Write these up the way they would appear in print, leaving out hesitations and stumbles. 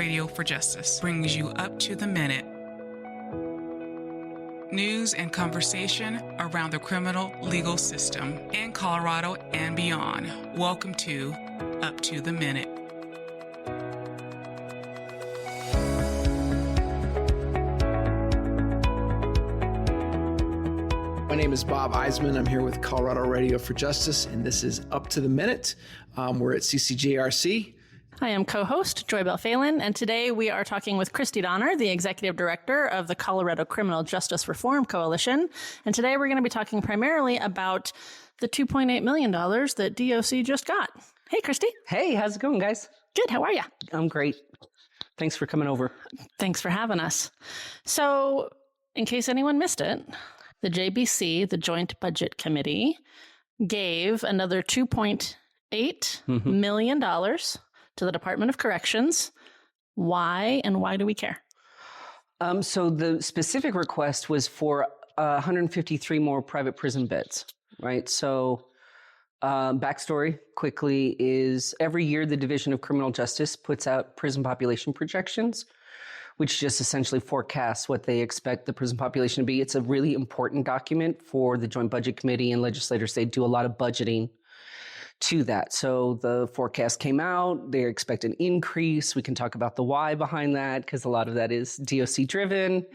Radio for Justice brings you up to the minute news and conversation around the criminal legal system in Colorado and beyond. Welcome to Up to the Minute. My name is Bob Eisenman. I'm here with Colorado Radio for Justice, and this is Up to the Minute. We're at CCJRC. I am co-host JoyBelle Phelan, and today we are talking with Christie Donner, the Executive Director of the Colorado Criminal Justice Reform Coalition. And today we're going to be talking primarily about the $2.8 million that DOC just got. Hey, Christie. Hey, how's it going, guys? Good. How are you? I'm great. Thanks for coming over. Thanks for having us. So, in case anyone missed it, the JBC, the Joint Budget Committee, gave another $2.8 million to the Department of Corrections. Why, and why do we care? So the specific request was for 153 more private prison beds, right? So backstory quickly is every year the Division of Criminal Justice puts out prison population projections, which just essentially forecasts what they expect the prison population to be. It's a really important document for the Joint Budget Committee and legislators. They do a lot of budgeting to that. So the forecast came out. They expect an increase. We can talk about the why behind that because a lot of that is DOC driven.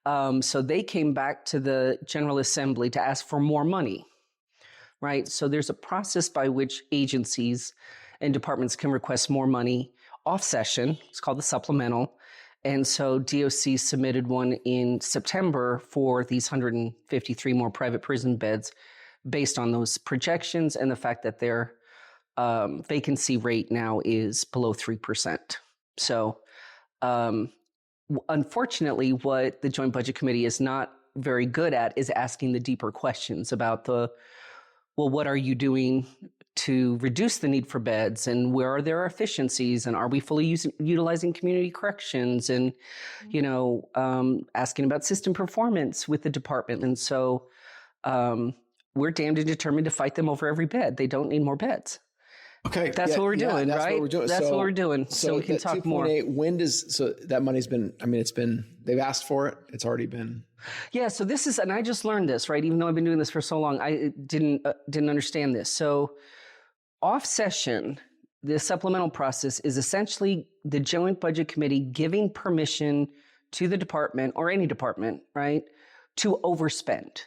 So they came back to the General Assembly to ask for more money, right? So there's a process by which agencies and departments can request more money off session. It's called the Supplemental. And so DOC submitted one in September for these 153 more private prison beds based on those projections and the fact that their vacancy rate now is below 3%. So unfortunately, what the Joint Budget Committee is not very good at is asking the deeper questions about what are you doing to reduce the need for beds, and where are there efficiencies, and are we fully utilizing community corrections, and asking about system performance with the department. And so we're damned and determined to fight them over every bed. They don't need more beds. Okay, that's what we're doing, that's right? What we're doing. That's what we're doing. So we can talk more. When does that money's been? I mean, they've asked for it. It's already been. Yeah. So this is, and I just learned this, right? Even though I've been doing this for so long, I didn't understand this. So off session, the supplemental process is essentially the Joint Budget Committee giving permission to the department or any department, right, to overspend,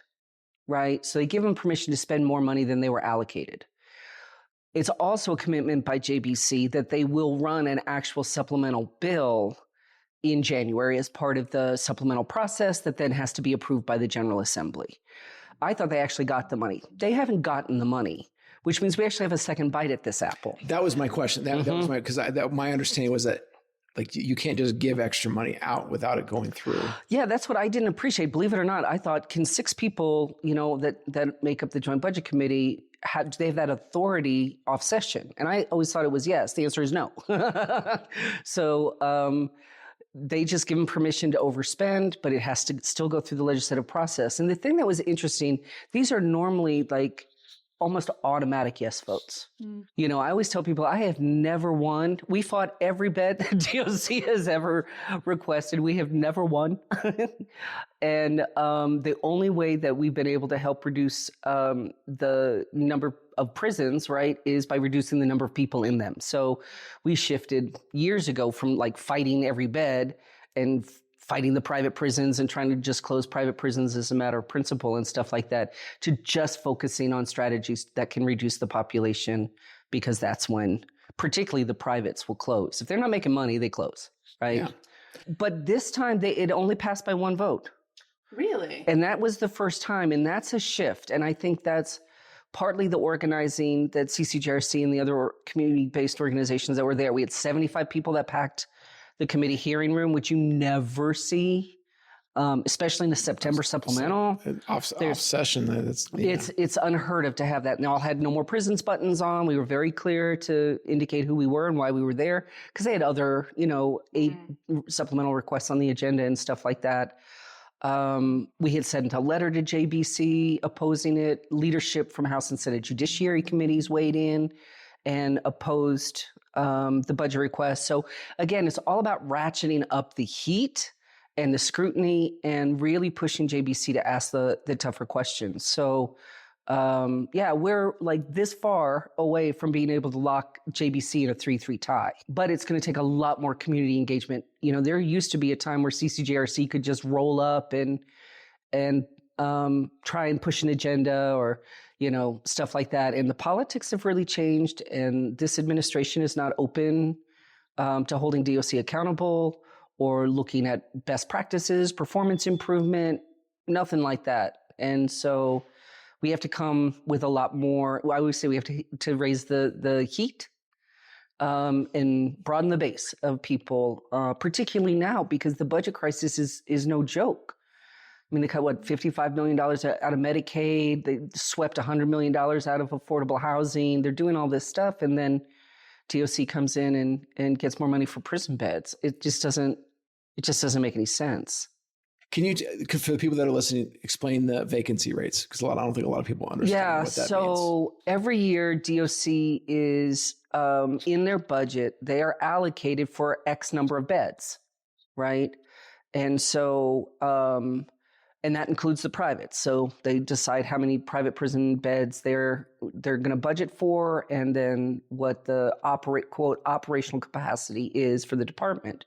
right? So they give them permission to spend more money than they were allocated. It's also a commitment by JBC that they will run an actual supplemental bill in January as part of the supplemental process that then has to be approved by the General Assembly. I thought they actually got the money. They haven't gotten the money, which means we actually have a second bite at this apple. That was my question. That was my understanding was that you can't just give extra money out without it going through. Yeah, that's what I didn't appreciate. Believe it or not, I thought, can 6 people, that make up the Joint Budget Committee, do they have that authority off session? And I always thought it was yes. The answer is no. So they just give them permission to overspend, but it has to still go through the legislative process. And the thing that was interesting, these are normally like almost automatic yes votes. I always tell people I have never won. We fought every bed that DOC has ever requested. We have never won. And the only way that we've been able to help reduce the number of prisons, right, is by reducing the number of people in them. So we shifted years ago from like fighting every bed and fighting the private prisons and trying to just close private prisons as a matter of principle and stuff like that, to just focusing on strategies that can reduce the population, because that's when particularly the privates will close. If they're not making money, they close, right? Yeah. But this time it only passed by 1 vote. Really? And that was the first time, and that's a shift. And I think that's partly the organizing that CCJRC and the other community-based organizations that were there. We had 75 people that packed the committee hearing room, which you never see, especially in the September supplemental. Off session. It's unheard of to have that. Now, I had no more prisons buttons on. We were very clear to indicate who we were and why we were there, because they had other, 8 supplemental requests on the agenda and stuff like that. We had sent a letter to JBC opposing it. Leadership from House and Senate Judiciary Committees weighed in and opposed the budget request. So again, it's all about ratcheting up the heat and the scrutiny and really pushing JBC to ask the tougher questions. So we're like this far away from being able to lock JBC in a 3-3 tie, but it's going to take a lot more community engagement. You know, there used to be a time where CCJRC could just roll up and try and push an agenda or, you know, stuff like that. And the politics have really changed, and this administration is not open to holding DOC accountable or looking at best practices, performance improvement, nothing like that. And so we have to come with a lot more. I always say we have to raise the heat and broaden the base of people, particularly now because the budget crisis is no joke. I mean, they cut, $55 million out of Medicaid. They swept $100 million out of affordable housing. They're doing all this stuff. And then DOC comes in and gets more money for prison beds. It just doesn't make any sense. Can you, for the people that are listening, explain the vacancy rates? Because I don't think a lot of people understand what that means. So every year DOC is, in their budget, they are allocated for X number of beds, right? And so, and that includes the private. So they decide how many private prison beds they're going to budget for, and then what the quote operational capacity is for the department.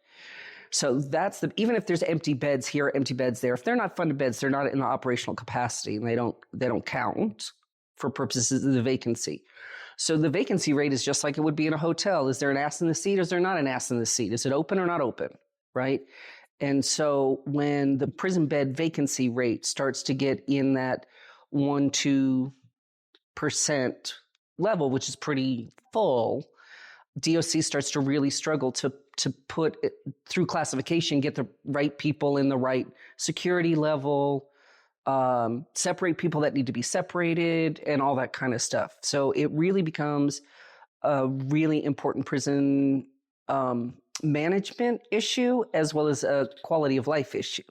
So that's even if there's empty beds here, empty beds there, if they're not funded beds, they're not in the operational capacity, and they don't count for purposes of the vacancy. So the vacancy rate is just like it would be in a hotel. Is there an ass in the seat? Or is there not an ass in the seat? Is it open or not open? Right? And so when the prison bed vacancy rate starts to get in that 1-2% level, which is pretty full, DOC starts to really struggle to put it through classification, get the right people in the right security level, separate people that need to be separated, and all that kind of stuff. So it really becomes a really important prison management issue, as well as a quality of life issue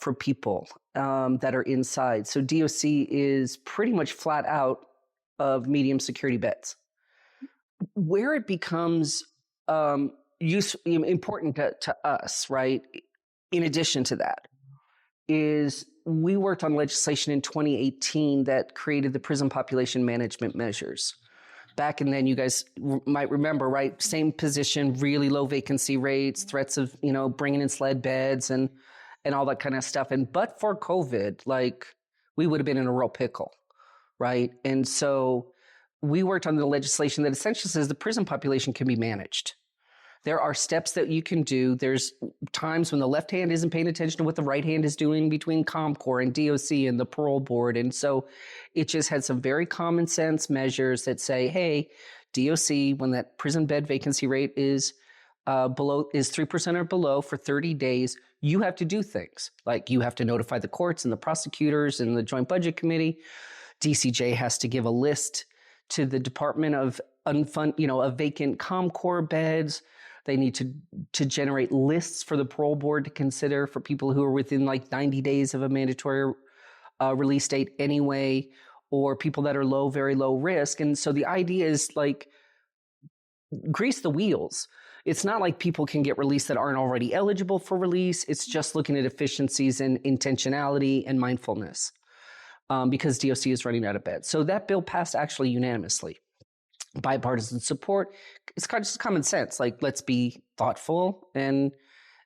for people that are inside. So DOC is pretty much flat out of medium security beds. Where it becomes important to us, right, in addition to that, is we worked on legislation in 2018 that created the prison population management measures. Back and then, you guys might remember, right? Same position, really low vacancy rates, threats of, bringing in sled beds and all that kind of stuff. And but for COVID, we would have been in a real pickle, right? And so we worked on the legislation that essentially says the prison population can be managed. There are steps that you can do. There's times when the left hand isn't paying attention to what the right hand is doing between ComCore and DOC and the parole board. And so it just had some very common sense measures that say, hey, DOC, when that prison bed vacancy rate is 3% or below for 30 days, you have to do things. Like you have to notify the courts and the prosecutors and the Joint Budget Committee. DCJ has to give a list to the Department of of vacant ComCore beds. They need to generate lists for the parole board to consider for people who are within 90 days of a mandatory release date anyway, or people that are very low risk. And so the idea is grease the wheels. It's not like people can get released that aren't already eligible for release. It's just looking at efficiencies and intentionality and mindfulness because DOC is running out of beds. So that bill passed actually unanimously. Bipartisan support. It's kind of just common sense. Let's be thoughtful and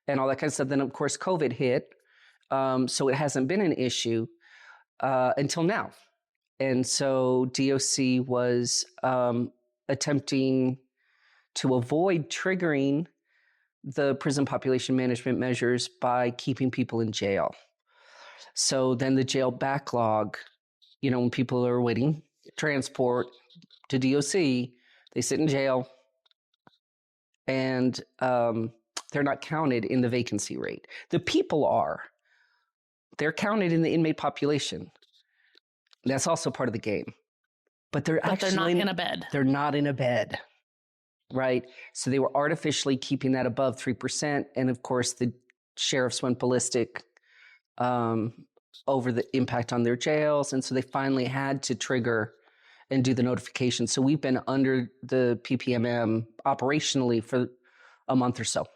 all that kind of stuff. Then, of course, COVID hit. So it hasn't been an issue until now. And so DOC was attempting to avoid triggering the prison population management measures by keeping people in jail. So then the jail backlog, when people are waiting transport to DOC, they sit in jail and they're not counted in the vacancy rate. The people they're counted in the inmate population. That's also part of the game. But they're not in a bed. They're not in a bed, right? So they were artificially keeping that above 3%. And of course, the sheriffs went ballistic over the impact on their jails. And so they finally had to trigger and do the notification. So we've been under the PPMM operationally for a month or so.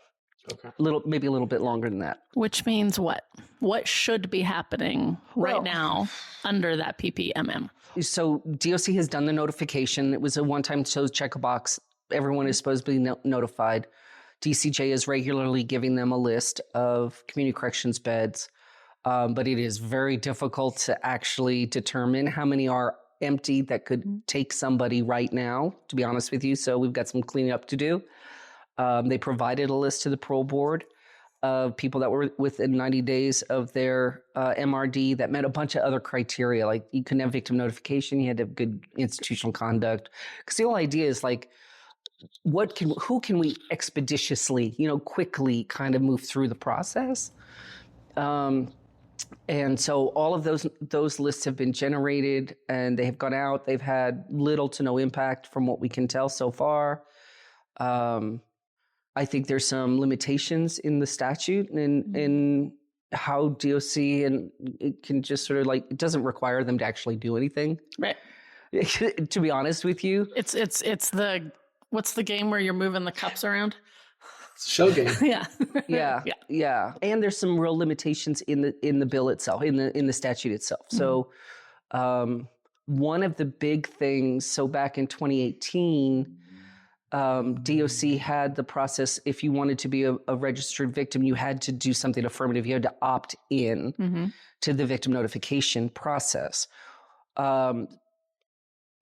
Okay. Maybe a little bit longer than that. Which means what? What should be happening right now under that PPMM? So DOC has done the notification. It was a one-time check a box. Everyone is supposed to be notified. DCJ is regularly giving them a list of community corrections beds, but it is very difficult to actually determine how many are empty that could take somebody right now, to be honest with you. So we've got some cleaning up to do. They provided a list to the parole board of people that were within 90 days of their MRD that met a bunch of other criteria. Like you couldn't have victim notification, you had to have good institutional conduct. Because the whole idea is like, who can we expeditiously, quickly kind of move through the process? And so all of those lists have been generated and they have gone out. They've had little to no impact from what we can tell so far. I think there's some limitations in the statute and in how DOC and it can just sort of it doesn't require them to actually do anything. Right. To be honest with you. It's the, what's the game where you're moving the cups around? It's a show game. Yeah. And there's some real limitations in the bill itself, in the statute itself. So one of the big things, so back in 2018, DOC had the process, if you wanted to be a registered victim, you had to do something affirmative. You had to opt in to the victim notification process.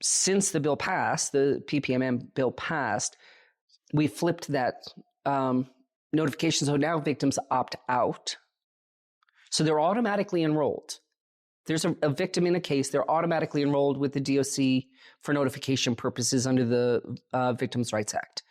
Since the bill passed, the PPMM bill passed, we flipped that notification. So now victims opt out. So they're automatically enrolled. There's a victim in a case, they're automatically enrolled with the DOC for notification purposes under the Victims' Rights Act.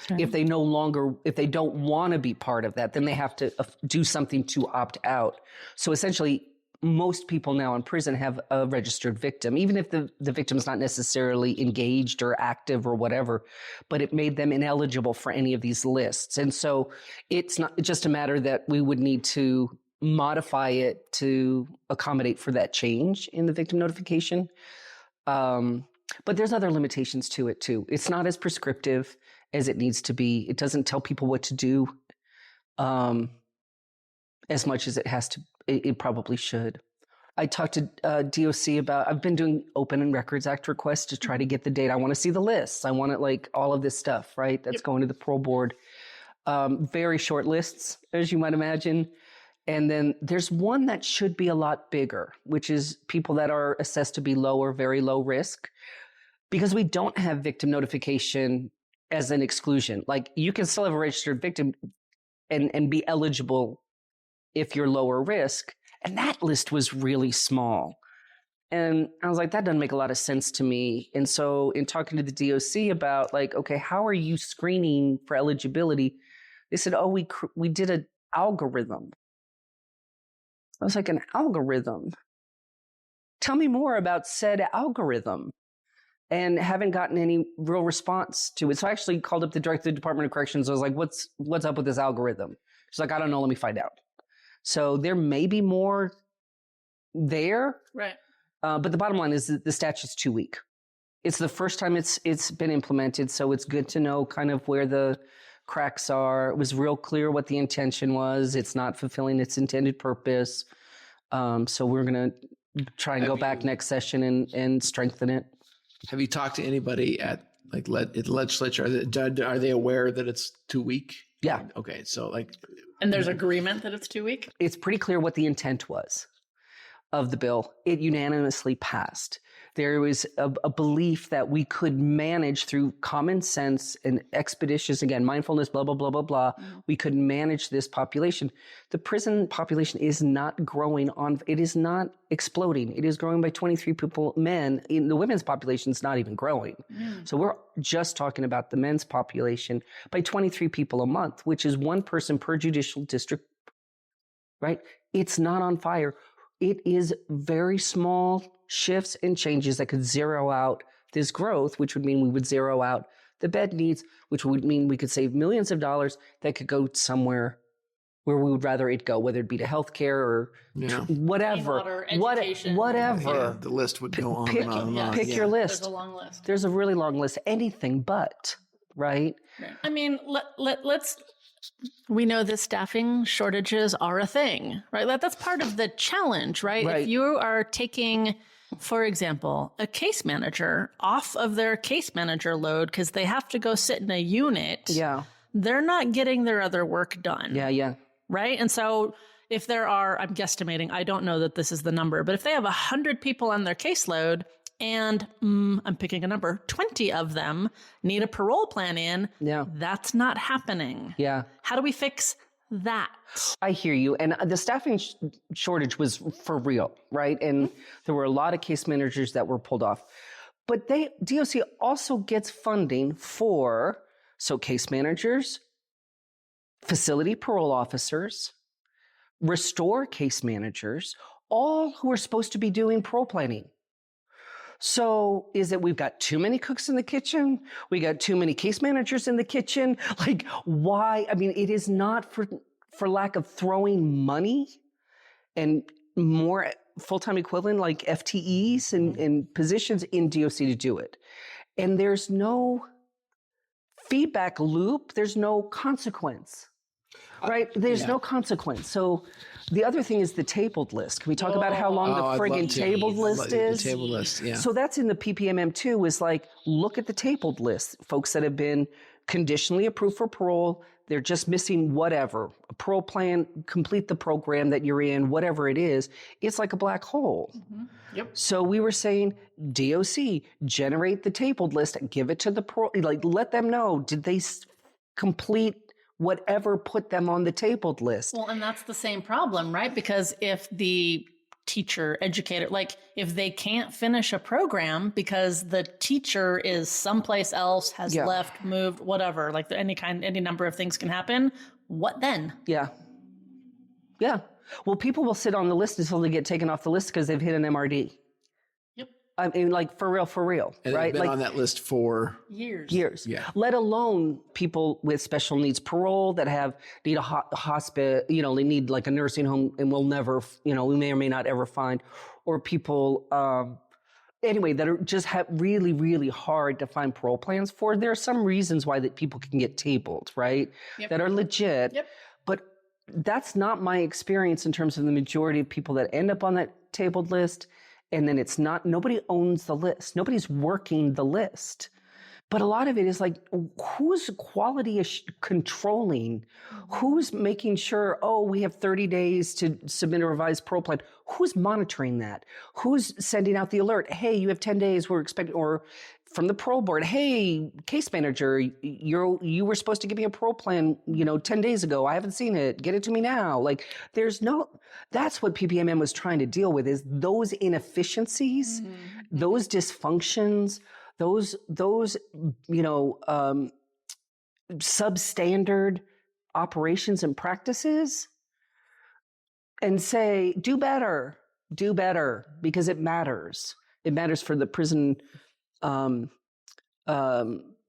Okay. If they don't want to be part of that, then they have to do something to opt out. So essentially, most people now in prison have a registered victim, even if the victim's not necessarily engaged or active or whatever, but it made them ineligible for any of these lists. And so it's not just a matter that we would need to modify it to accommodate for that change in the victim notification. But there's other limitations to it too. It's not as prescriptive as it needs to be. It doesn't tell people what to do as much as it probably should. I talked to DOC about, I've been doing Open and Records Act requests to try to get the data. I want to see the lists. I want it all of this stuff, right? That's going to the parole board. Very short lists, as you might imagine. And then there's one that should be a lot bigger, which is people that are assessed to be low or very low risk, because we don't have victim notification as an exclusion. Like you can still have a registered victim and be eligible if you're lower risk. And that list was really small. And I was like, that doesn't make a lot of sense to me. And so in talking to the DOC about okay, how are you screening for eligibility? They said, we did an algorithm. I was like, an algorithm? Tell me more about said algorithm. And haven't gotten any real response to it. So I actually called up the director of the Department of Corrections. I was like, what's up with this algorithm? She's like, I don't know. Let me find out. So there may be more there. Right. But the bottom line is that the statute's too weak. It's the first time it's been implemented. So it's good to know kind of where the cracks are. It was real clear what the intention was. It's not fulfilling its intended purpose. So we're going to try and go back next session and strengthen it. Have you talked to anybody at the legislature? Are they aware that it's too weak? Yeah. Okay. So and there's agreement that it's too weak? It's pretty clear what the intent was of the bill. It unanimously passed. There was a belief that we could manage through common sense and expeditious, again, mindfulness, blah, blah, blah, blah, blah. We could manage this population. The prison population is not growing it is not exploding. It is growing by 23 people, men. In the women's population is not even growing. So we're just talking about the men's population by 23 people a month, which is one person per judicial district, right? It's not on fire. It is very small shifts and changes that could zero out this growth, which would mean we would zero out the bed needs, which would mean we could save millions of dollars that could go somewhere where we would rather it go, whether it be to healthcare or whatever. Water, education. Whatever. Yeah, the list would go on and on and on. Pick your list. There's a long list. There's a really long list. Anything but, right? I mean, let's. We know that staffing shortages are a thing, right? That's part of the challenge, right? If you are taking, for example, a case manager off of their case manager load because they have to go sit in a unit, they're not getting their other work done. Yeah. Right? And so if there are, I'm guesstimating, I don't know that this is the number, but if they have 100 people on their caseload and I'm picking a number, 20 of them need a parole plan in, that's not happening. Yeah. How do we fix that? I hear you. And the staffing shortage was for real, right? And there were a lot of case managers that were pulled off. But DOC also gets funding for, case managers, facility parole officers, restore case managers, all who are supposed to be doing parole planning. So is it we've got too many cooks in the kitchen? We got too many case managers in the kitchen? Like, why? I mean, it is not for lack of throwing money and more full-time equivalent like FTEs and positions in DOC to do it. And there's no feedback loop. There's no consequence, right? There's no consequence. So the other thing is the tabled list. Can we talk about how long the friggin' tabled list is? The table list, yeah. So that's in the PPMM too, is like, look at the tabled list. Folks that have been conditionally approved for parole, they're just missing whatever. A parole plan, complete the program that you're in, whatever it is. It's like a black hole. Yep. So we were saying, DOC, generate the tabled list, give it to the parole, like let them know, did they complete whatever put them on the tabled list? Well, and that's the same problem, right? Because if the teacher, educator, like if they can't finish a program because the teacher is someplace else, has left, moved, whatever, like any number of things can happen, what then? Yeah. Well, people will sit on the list until they get taken off the list because they've hit an MRD. Yep. I mean, like for real, and right? They've been like on that list for years. Yeah. Let alone people with special needs parole that need a hospice, they need like a nursing home and we'll never, we may or may not ever find, or people, anyway, that are just really, really hard to find parole plans for. There are some reasons why that people can get tabled, right? Yep. That are legit. Yep. But that's not my experience in terms of the majority of people that end up on that tabled list. And then nobody owns the list. Nobody's working the list. But a lot of it is like, who's quality controlling? Who's making sure, we have 30 days to submit a revised parole plan? Who's monitoring that? Who's sending out the alert? Hey, you have 10 days, we're expecting, or from the parole board, hey, case manager, you were supposed to give me a parole plan, 10 days ago. I haven't seen it. Get it to me now. Like that's what PPMM was trying to deal with, is those inefficiencies, those dysfunctions, those substandard operations and practices, and say, do better, because it matters. It matters for the prison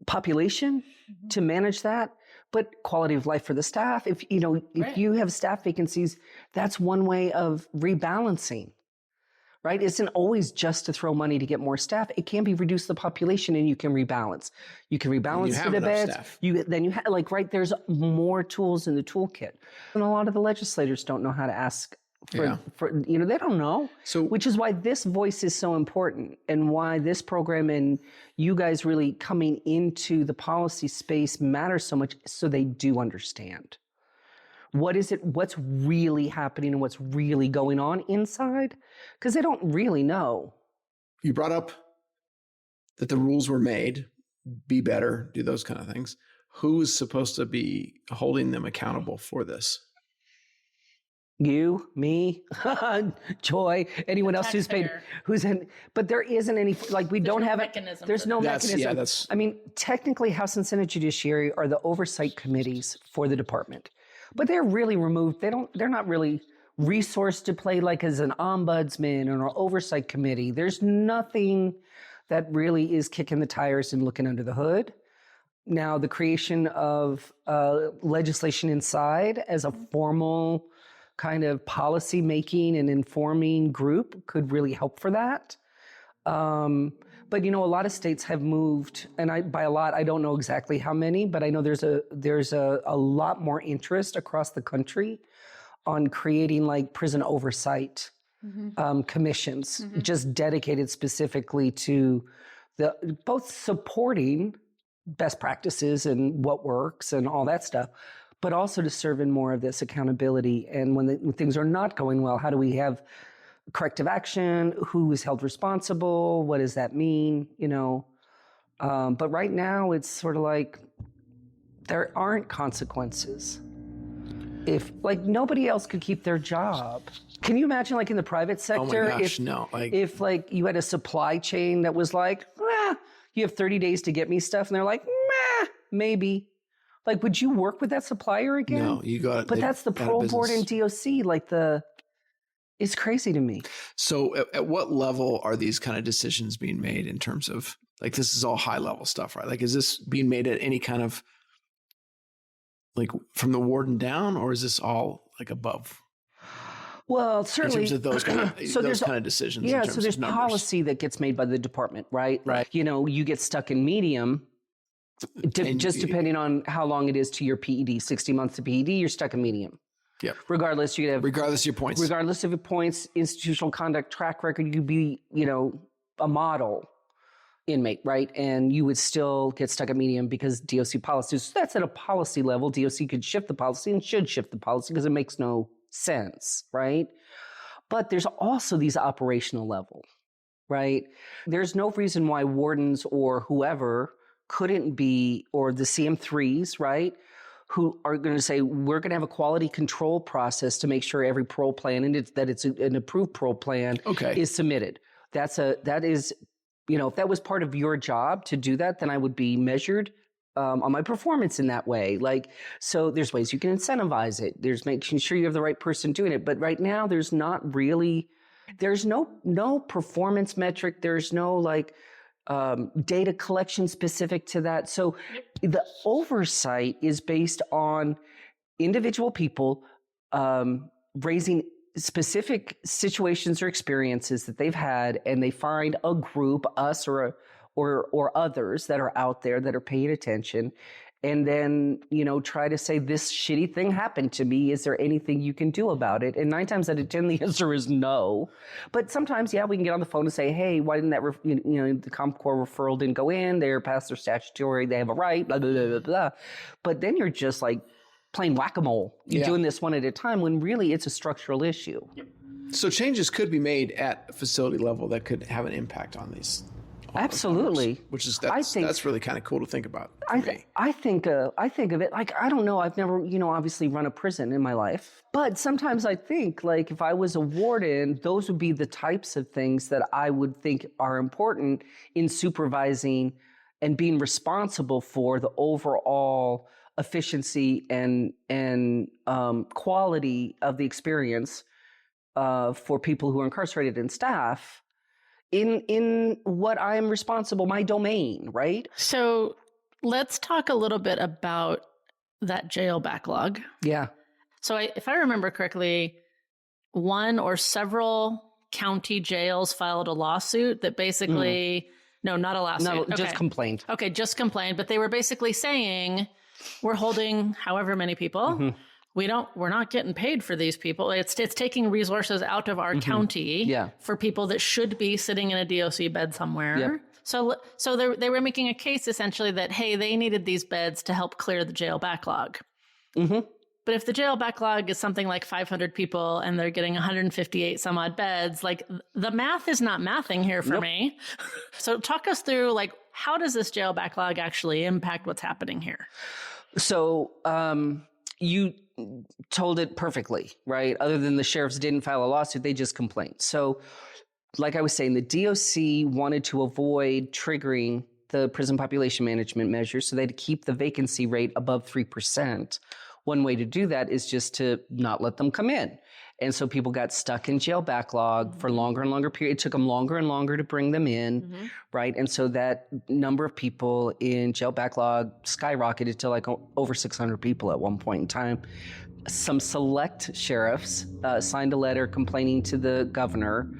population to manage that, but quality of life for the staff. If you have staff vacancies, that's one way of rebalancing. Right? It isn't always just to throw money to get more staff. It can be reduce the population and you can rebalance. You can rebalance to the beds. There's more tools in the toolkit. And a lot of the legislators don't know how to ask for they don't know. So, which is why this voice is so important and why this program and you guys really coming into the policy space matters so much, so they do understand. What's really happening and what's really going on inside? Because they don't really know. You brought up that the rules were made, be better, do those kind of things. Who is supposed to be holding them accountable for this? You, me, Joy, anyone else who's paid, but there isn't any, don't have mechanism. There's no mechanism. Yeah, I mean, technically House and Senate Judiciary are the oversight committees for the department. But they're really removed. They're not really resourced to play like as an ombudsman or an oversight committee. There's nothing that really is kicking the tires and looking under the hood. Now, the creation of legislation inside as a formal kind of policy making and informing group could really help for that. But a lot of states have moved, and by a lot, I don't know exactly how many, but I know there's a lot more interest across the country on creating like prison oversight commissions, just dedicated specifically to both supporting best practices and what works and all that stuff, but also to serve in more of this accountability. And when things are not going well, how do we have corrective action? Who is held responsible? What does that mean? But right now it's sort of like there aren't consequences. If like nobody else could keep their job. Can you imagine like in the private sector? Oh my gosh, no. If like you had a supply chain that was like, you have 30 days to get me stuff, and they're like, maybe. Like, would you work with that supplier again? No, you got it. But that's the parole board and DOC. It's crazy to me. So at what level are these kind of decisions being made in terms of, like, this is all high level stuff, right? Like, is this being made at any kind of, like, from the warden down, or is this all like above? Well, certainly. In terms of those kind of, those kind of decisions. Yeah, in terms so there's of numbers. policy that gets made by the department, right? Right. You get stuck in medium, depending on how long it is to your PED. 60 months to PED, you're stuck in medium. Yep. Regardless of your points. Regardless of your points, institutional conduct, track record, you could be, a model inmate, right? And you would still get stuck at medium because DOC policy. So that's at a policy level. DOC could shift the policy and should shift the policy because it makes no sense, right? But there's also these operational level, right? There's no reason why wardens or whoever couldn't be, or the CM3s, right? Who are going to say, we're going to have a quality control process to make sure every parole plan, and that it's an approved parole plan, is submitted. That is, if that was part of your job to do that, then I would be measured on my performance in that way. So there's ways you can incentivize it. There's making sure you have the right person doing it. But right now, there's no performance metric. There's no data collection specific to that. So the oversight is based on individual people raising specific situations or experiences that they've had, and they find a group, us or others that are out there that are paying attention, and then try to say, this shitty thing happened to me. Is there anything you can do about it? And 9 times out of 10, the answer is no. But sometimes, we can get on the phone and say, hey, why didn't that, the CompCore referral didn't go in? They're past their statutory, they have a right, blah, blah, blah, blah, blah. But then you're just like playing whack-a-mole. You're doing this one at a time when really it's a structural issue. Yep. So changes could be made at facility level that could have an impact on these. Absolutely. Which is, that's really kind of cool to think about. I think of it like, I don't know, I've never, obviously run a prison in my life, but sometimes I think like if I was a warden, those would be the types of things that I would think are important in supervising and being responsible for the overall efficiency and quality of the experience for people who are incarcerated and staff in what I'm responsible, my domain, right? So let's talk a little bit about that jail backlog. Yeah. So if I remember correctly, one or several county jails filed a lawsuit that basically, no, not a lawsuit. No, just complained. Okay, just complained. But they were basically saying, we're holding however many people. Mm-hmm. We're not getting paid for these people. It's taking resources out of our county for people that should be sitting in a DOC bed somewhere. Yep. So they were making a case essentially that, hey, they needed these beds to help clear the jail backlog. Mm-hmm. But if the jail backlog is something like 500 people and they're getting 158 some odd beds, like the math is not mathing here for me. So talk us through, like, how does this jail backlog actually impact what's happening here? So you told it perfectly, right? Other than the sheriffs didn't file a lawsuit, they just complained. So like I was saying, the DOC wanted to avoid triggering the prison population management measures, so they had to keep the vacancy rate above 3%. One way to do that is just to not let them come in. And so people got stuck in jail backlog for longer and longer period. It took them longer and longer to bring them in, right? And so that number of people in jail backlog skyrocketed to like over 600 people at one point in time. Some select sheriffs signed a letter complaining to the governor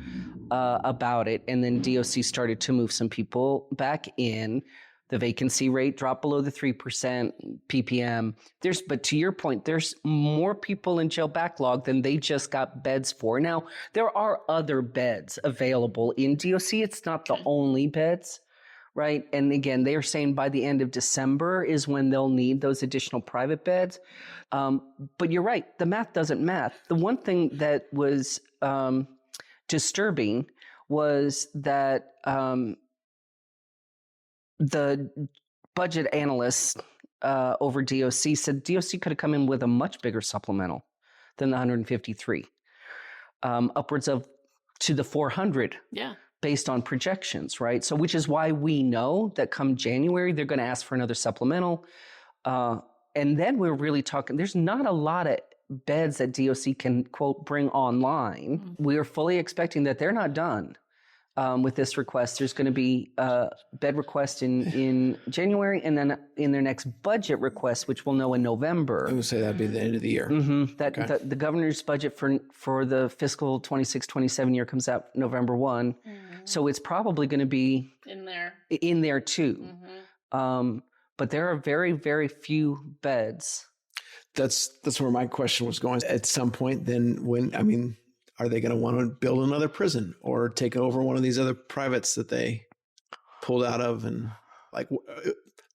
about it, and then DOC started to move some people back in. The vacancy rate dropped below the 3% PPM. But to your point, there's more people in jail backlog than they just got beds for. Now, there are other beds available in DOC. It's not the only beds, right? And again, they are saying by the end of December is when they'll need those additional private beds. But you're right, the math doesn't math. The one thing that was disturbing was that the budget analysts over DOC said DOC could have come in with a much bigger supplemental than the 153, upwards of to the 400 based on projections, right? So which is why we know that come January, they're going to ask for another supplemental. And then we're really talking, there's not a lot of beds that DOC can, quote, bring online. We are fully expecting that they're not done. With this request, there's going to be a bed request in January, and then in their next budget request, which we'll know in November. I would say that'd be the end of the year. The governor's budget for the fiscal 26-27 year comes out November 1, so it's probably going to be in there too. But there are very, very few beds. That's where my question was going. At some point, then are they going to want to build another prison or take over one of these other privates that they pulled out of? And like,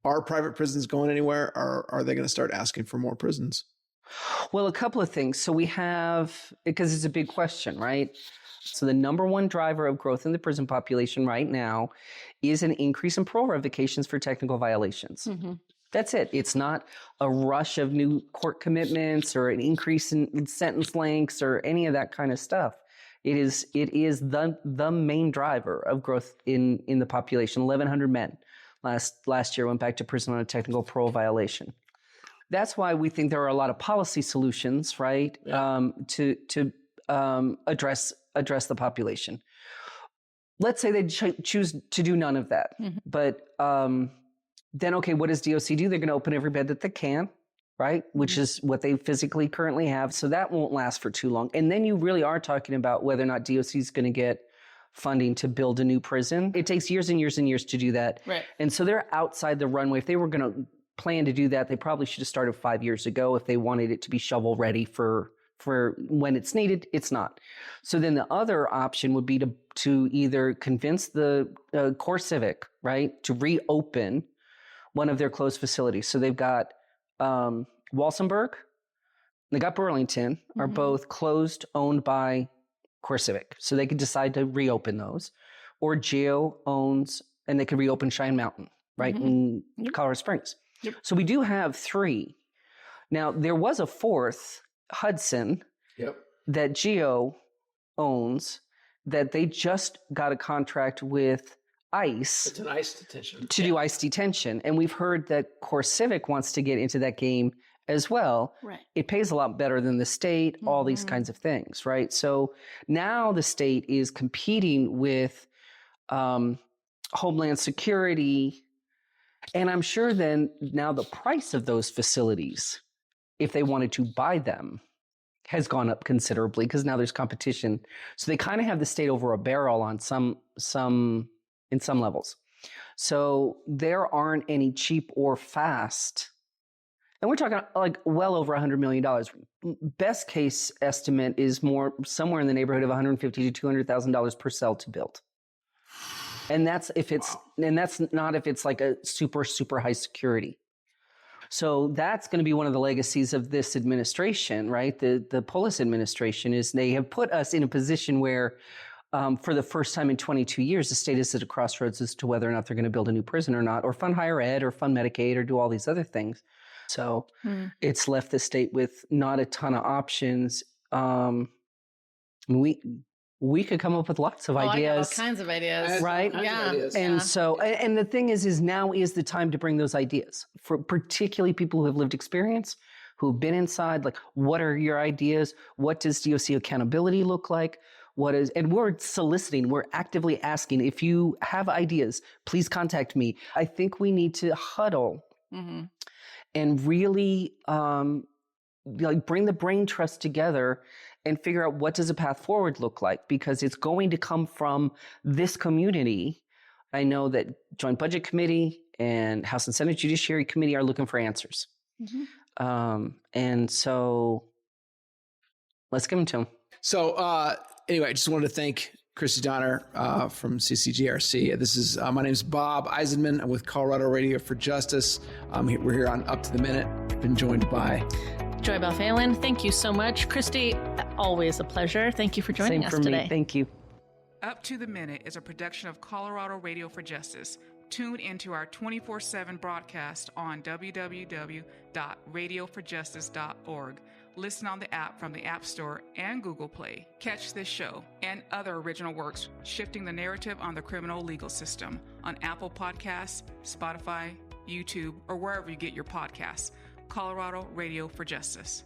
are private prisons going anywhere, or are they going to start asking for more prisons? Well, a couple of things. So we have, because it's a big question, right? So the number one driver of growth in the prison population right now is an increase in parole revocations for technical violations. That's it. It's not a rush of new court commitments or an increase in sentence lengths or any of that kind of stuff. It is the main driver of growth in the population. 1,100 men last year went back to prison on a technical parole violation. That's why we think there are a lot of policy solutions, right, to address the population. Let's say they choose to do none of that, but then, okay, what does DOC do? They're going to open every bed that they can, right? Which is what they physically currently have. So that won't last for too long. And then you really are talking about whether or not DOC is going to get funding to build a new prison. It takes years and years and years to do that. Right. And so they're outside the runway. If they were going to plan to do that, they probably should have started 5 years ago if they wanted it to be shovel ready for when it's needed. It's not. So then the other option would be to either convince the Core Civic, right, to reopen one of their closed facilities. So they've got Walsenburg, they got Burlington, are both closed, owned by Core Civic. So they could decide to reopen those. Or GEO owns, and they could reopen Cheyenne Mountain, right, in Colorado Springs. So we do have three. Now, there was a fourth, Hudson, that GEO owns, that they just got a contract with ICE. It's an ICE detention. To do ICE detention. And we've heard that Core Civic wants to get into that game as well. Right. It pays a lot better than the state, all these kinds of things, right? So now the state is competing with Homeland Security. And I'm sure then now the price of those facilities, if they wanted to buy them, has gone up considerably because now there's competition. So they kind of have the state over a barrel on in some levels. So there aren't any cheap or fast. And we're talking like well over $100 million. Best case estimate is somewhere in the neighborhood of $150,000 to $200,000 per cell to build. And that's not if it's like a super, super high security. So that's going to be one of the legacies of this administration, right? The Polis administration is they have put us in a position where for the first time in 22 years, the state is at a crossroads as to whether or not they're going to build a new prison or not, or fund higher ed, or fund Medicaid, or do all these other things. So it's left the state with not a ton of options. We could come up with lots of ideas. All kinds of ideas. Right? And so, and the thing is now is the time to bring those ideas for particularly people who have lived experience, who've been inside. Like, what are your ideas? What does DOC accountability look like? And we're soliciting, we're actively asking, if you have ideas, please contact me. I think we need to huddle and really bring the brain trust together and figure out what does a path forward look like, because it's going to come from this community. I know that Joint Budget Committee and House and Senate Judiciary Committee are looking for answers. And so let's give them to them. So anyway, I just wanted to thank Christie Donner from CCJRC. This is my name is Bob Eisenman. I'm with Colorado Radio for Justice. We're here on Up to the Minute. Been joined by JoyBelle Phelan. Thank you so much. Christie, always a pleasure. Thank you for joining us today. Me. Thank you. Up to the Minute is a production of Colorado Radio for Justice. Tune into our 24/7 broadcast on www.radioforjustice.org. Listen on the app from the App Store and Google Play. Catch this show and other original works shifting the narrative on the criminal legal system on Apple Podcasts, Spotify, YouTube, or wherever you get your podcasts. Colorado Radio for Justice.